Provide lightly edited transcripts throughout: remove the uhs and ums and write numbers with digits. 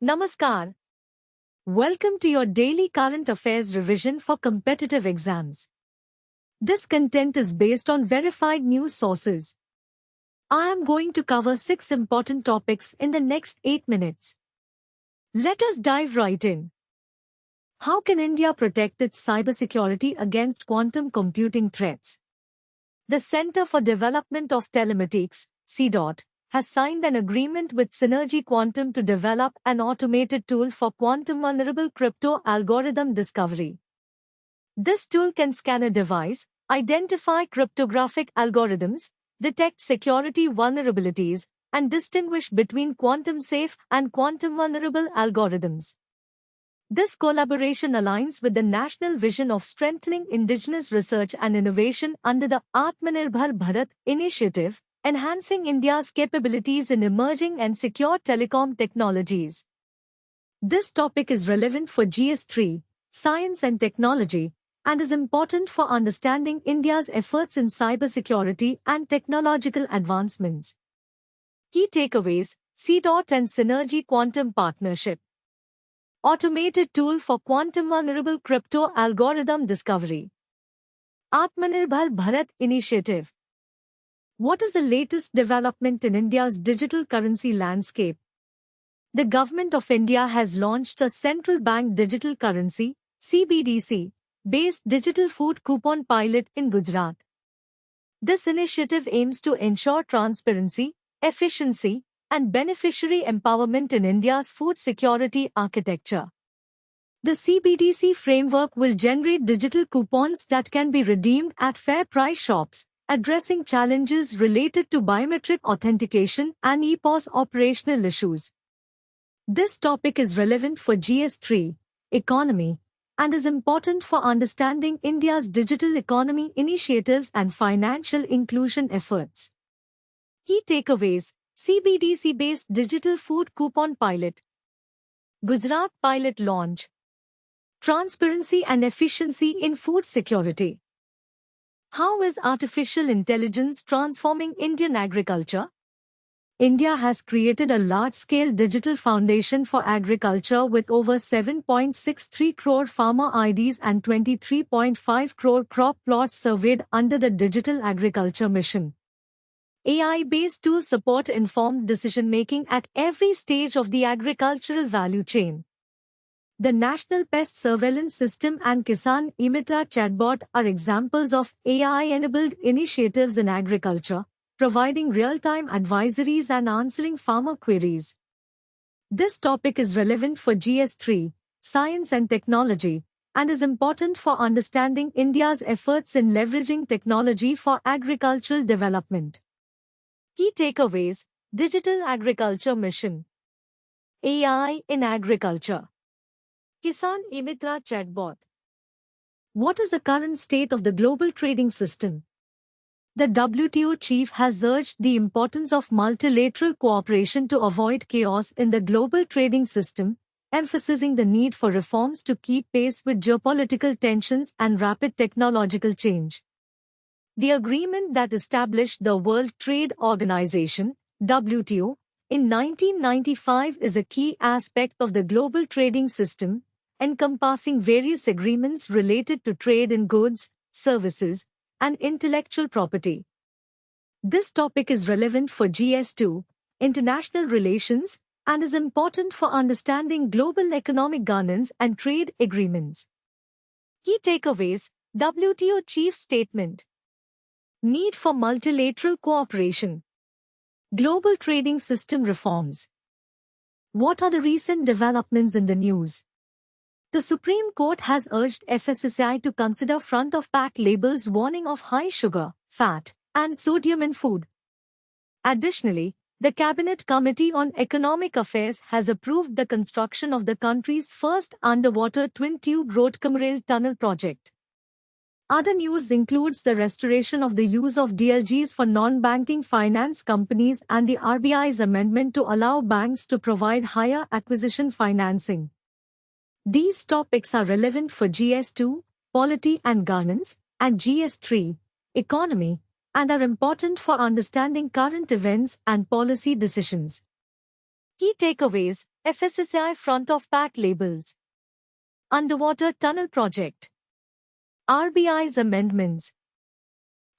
Namaskar. Welcome to your daily current affairs revision for competitive exams. This content is based on verified news sources. I am going to cover 6 important topics in the next 8 minutes. Let us dive right in. How can India protect its cybersecurity against quantum computing threats? The Center for Development of Telematics, CDOT, has signed an agreement with Synergy Quantum to develop an automated tool for quantum-vulnerable crypto algorithm discovery. This tool can scan a device, identify cryptographic algorithms, detect security vulnerabilities, and distinguish between quantum-safe and quantum-vulnerable algorithms. This collaboration aligns with the national vision of strengthening indigenous research and innovation under the Atmanirbhar Bharat initiative, enhancing India's capabilities in emerging and secure telecom technologies. This topic is relevant for GS3, Science and Technology, and is important for understanding India's efforts in cybersecurity and technological advancements. Key takeaways: CDOT and Synergy Quantum Partnership. Automated tool for quantum-vulnerable crypto algorithm discovery. Atmanirbhar Bharat initiative. What is the latest development in India's digital currency landscape? The Government of India has launched a central bank digital currency, CBDC, based digital food coupon pilot in Gujarat. This initiative aims to ensure transparency, efficiency, and beneficiary empowerment in India's food security architecture. The CBDC framework will generate digital coupons that can be redeemed at fair price shops, addressing challenges related to biometric authentication and EPOS operational issues. This topic is relevant for GS3, Economy, and is important for understanding India's digital economy initiatives and financial inclusion efforts. Key takeaways: CBDC-based digital food coupon pilot. Gujarat pilot launch. Transparency and efficiency in food security. How is artificial intelligence transforming Indian agriculture? India has created a large-scale digital foundation for agriculture with over 7.63 crore farmer IDs and 23.5 crore crop plots surveyed under the Digital Agriculture Mission. AI-based tools support informed decision-making at every stage of the agricultural value chain. The National Pest Surveillance System and Kisan E-Mitra chatbot are examples of AI-enabled initiatives in agriculture, providing real-time advisories and answering farmer queries. This topic is relevant for GS3, Science and Technology, and is important for understanding India's efforts in leveraging technology for agricultural development. Key takeaways: Digital Agriculture Mission. AI in agriculture. Kisan E-Mitra chatbot. What is the current state of the global trading system? The WTO chief has urged the importance of multilateral cooperation to avoid chaos in the global trading system, emphasizing the need for reforms to keep pace with geopolitical tensions and rapid technological change. The agreement that established the World Trade Organization, WTO, in 1995 is a key aspect of the global trading system, encompassing various agreements related to trade in goods, services, and intellectual property. This topic is relevant for GS2, International Relations, and is important for understanding global economic governance and trade agreements. Key takeaways: WTO Chief Statement. Need for multilateral cooperation. Global trading system reforms. What are the recent developments in the news? The Supreme Court has urged FSSAI to consider front-of-pack labels warning of high sugar, fat, and sodium in food. Additionally, the Cabinet Committee on Economic Affairs has approved the construction of the country's first underwater twin-tube road Komarel tunnel project. Other news includes the restoration of the use of DLGs for non-banking finance companies and the RBI's amendment to allow banks to provide higher acquisition financing. These topics are relevant for GS2, Polity and Governance, and GS3, Economy, and are important for understanding current events and policy decisions. Key takeaways: FSSAI front of pack labels. Underwater tunnel project. RBI's amendments.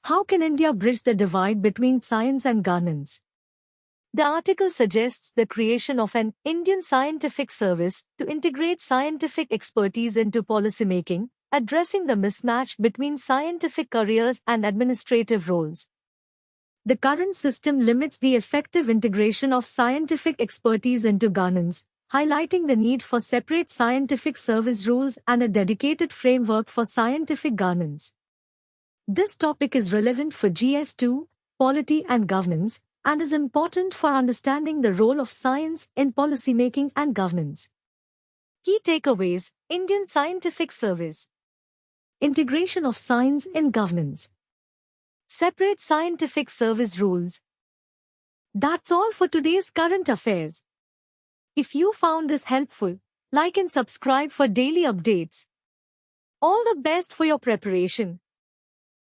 How can India bridge the divide between science and governance? The article suggests the creation of an Indian scientific service to integrate scientific expertise into policymaking, addressing the mismatch between scientific careers and administrative roles. The current system limits the effective integration of scientific expertise into governance, highlighting the need for separate scientific service rules and a dedicated framework for scientific governance. This topic is relevant for GS2, Polity and Governance, and is important for understanding the role of science in policymaking and governance. Key takeaways: Indian Scientific Service. Integration of science in governance. Separate scientific service rules. That's all for today's current affairs. If you found this helpful, like and subscribe for daily updates. All the best for your preparation.